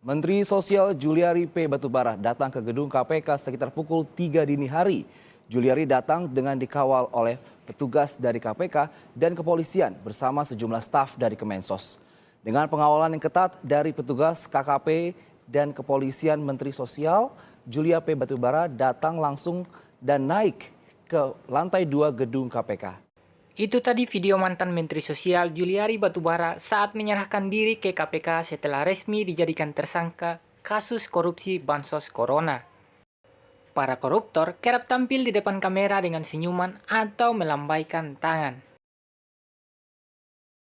Menteri Sosial Juliari P. Batubara datang ke gedung KPK sekitar pukul 3 dini hari. Juliari datang dengan dikawal oleh petugas dari KPK dan kepolisian bersama sejumlah staf dari Kemensos. Dengan pengawalan yang ketat dari petugas KKP dan kepolisian Menteri Sosial, Julia P. Batubara datang langsung dan naik ke lantai 2 gedung KPK. Itu tadi video mantan Menteri Sosial Juliari Batubara saat menyerahkan diri ke KPK setelah resmi dijadikan tersangka kasus korupsi Bansos Corona. Para koruptor kerap tampil di depan kamera dengan senyuman atau melambaikan tangan.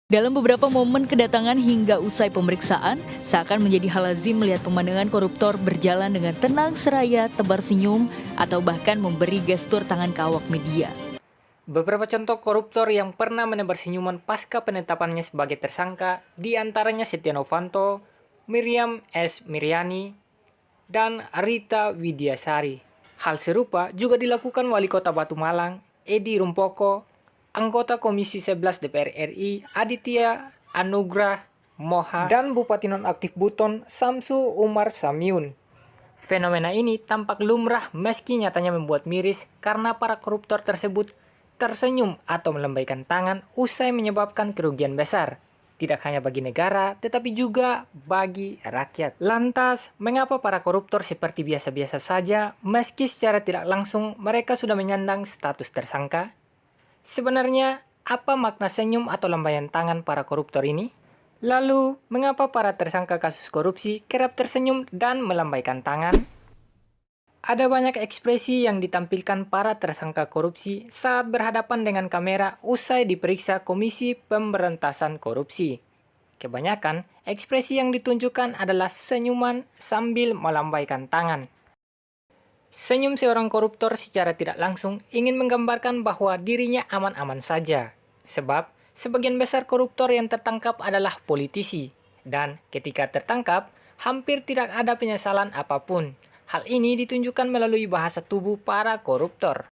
Dalam beberapa momen kedatangan hingga usai pemeriksaan, seakan menjadi hal lazim melihat pemandangan koruptor berjalan dengan tenang seraya, tebar senyum, atau bahkan memberi gestur tangan ke awak media. Beberapa contoh koruptor yang pernah menebar senyuman pasca penetapannya sebagai tersangka, diantaranya Setia Novanto, Miriam S. Miryani, dan Rita Widiasari. Hal serupa juga dilakukan Wali Kota Batu Malang, Edi Rumpoko, anggota Komisi 11 DPR RI, Aditya Anugrah Moha, dan Bupati Nonaktif Buton, Samsu Umar Samiun. Fenomena ini tampak lumrah meski nyatanya membuat miris karena para koruptor tersebut tersenyum atau melambaikan tangan usai menyebabkan kerugian besar, tidak hanya bagi negara tetapi juga bagi rakyat. Lantas, mengapa para koruptor seperti biasa-biasa saja meski secara tidak langsung mereka sudah menyandang status tersangka? Sebenarnya, apa makna senyum atau lambaian tangan para koruptor ini? Lalu, mengapa para tersangka kasus korupsi kerap tersenyum dan melambaikan tangan? Ada banyak ekspresi yang ditampilkan para tersangka korupsi saat berhadapan dengan kamera usai diperiksa Komisi Pemberantasan Korupsi. Kebanyakan, ekspresi yang ditunjukkan adalah senyuman sambil melambaikan tangan. Senyum seorang koruptor secara tidak langsung ingin menggambarkan bahwa dirinya aman-aman saja. Sebab, sebagian besar koruptor yang tertangkap adalah politisi. Dan ketika tertangkap, hampir tidak ada penyesalan apapun. Hal ini ditunjukkan melalui bahasa tubuh para koruptor.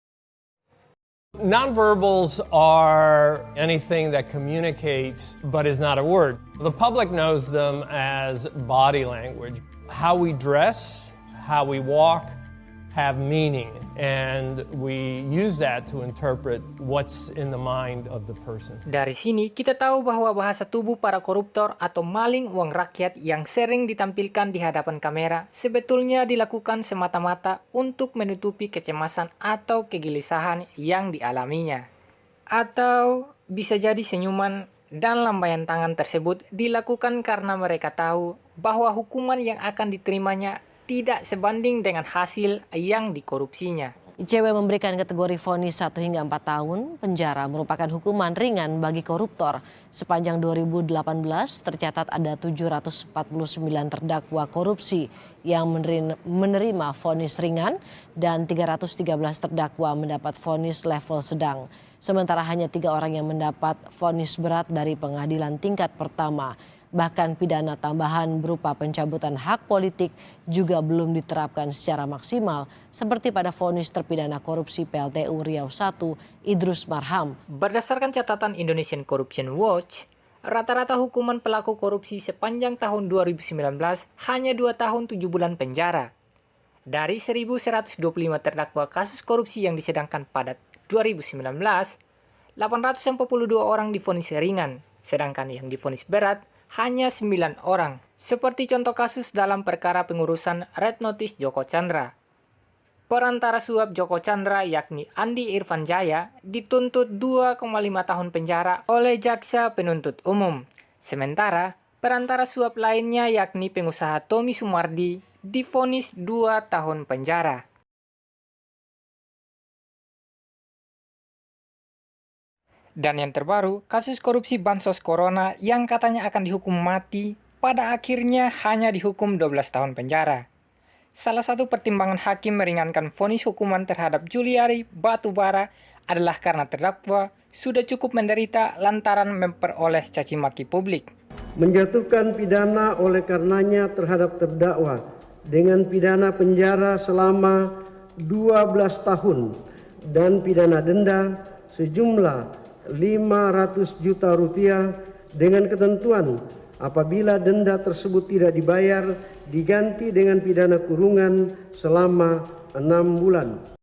Nonverbals are anything that communicates but is not a word. The public knows them as body language. How we dress, how we walk have meaning, and we use that to interpret what's in the mind of the person. Dari sini kita tahu bahwa bahasa tubuh para koruptor atau maling uang rakyat yang sering ditampilkan di hadapan kamera sebetulnya dilakukan semata-mata untuk menutupi kecemasan atau kegelisahan yang dialaminya. Atau bisa jadi senyuman dan lambaian tangan tersebut dilakukan karena mereka tahu bahwa hukuman yang akan diterimanya tidak sebanding dengan hasil yang dikorupsinya. ICW memberikan kategori vonis 1 hingga 4 tahun penjara merupakan hukuman ringan bagi koruptor. Sepanjang 2018 tercatat ada 749 terdakwa korupsi yang menerima vonis ringan dan 313 terdakwa mendapat vonis level sedang. Sementara hanya 3 orang yang mendapat vonis berat dari pengadilan tingkat pertama. Bahkan pidana tambahan berupa pencabutan hak politik juga belum diterapkan secara maksimal seperti pada vonis terpidana korupsi PLTU Riau I Idrus Marham. Berdasarkan catatan Indonesian Corruption Watch, rata-rata hukuman pelaku korupsi sepanjang tahun 2019 hanya 2 tahun 7 bulan penjara. Dari 1.125 terdakwa kasus korupsi yang disidangkan pada 2019, 842 orang divonis ringan, sedangkan yang divonis berat hanya 9 orang, seperti contoh kasus dalam perkara pengurusan Red Notice Joko Chandra. Perantara suap Joko Chandra yakni Andi Irfan Jaya dituntut 2,5 tahun penjara oleh jaksa penuntut umum. Sementara perantara suap lainnya yakni pengusaha Tommy Sumardi divonis 2 tahun penjara. Dan yang terbaru, kasus korupsi Bansos Corona yang katanya akan dihukum mati, pada akhirnya hanya dihukum 12 tahun penjara. Salah satu pertimbangan hakim meringankan vonis hukuman terhadap Juliari Batubara adalah karena terdakwa sudah cukup menderita lantaran memperoleh caci maki publik. Menjatuhkan pidana oleh karenanya terhadap terdakwa dengan pidana penjara selama 12 tahun dan pidana denda sejumlah 500 juta rupiah dengan ketentuan apabila denda tersebut tidak dibayar diganti dengan pidana kurungan selama 6 bulan.